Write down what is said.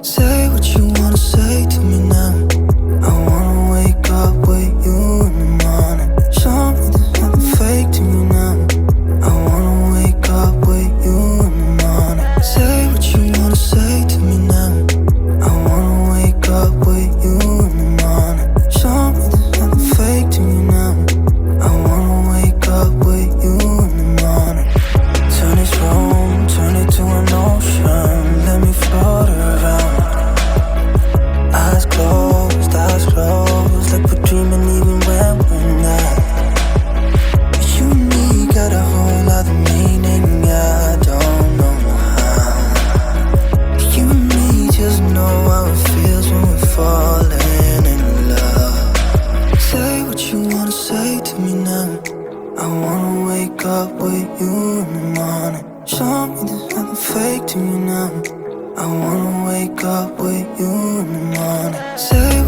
Say what you wanna say to me now. I wanna wake up with you in the morning. Show me there's nothing fake to me now. I wanna wake up with you in the morning. Say what you wanna say to me now. I wanna wake up with you in the morning. Show me there's nothing fake to me now. I wanna wake up with you in the morning. Turn this room, turn it to an ocean. Let me float around. Eyes closed, like we're dreaming even when we're not. You and me got a whole other meaning, I don't know how. You and me just know how it feels when we're falling in love. Say what you wanna say to me now. I wanna wake up with you in the morning. Show me there's nothing fake to me now. I wanna wake up with you in the morning. Say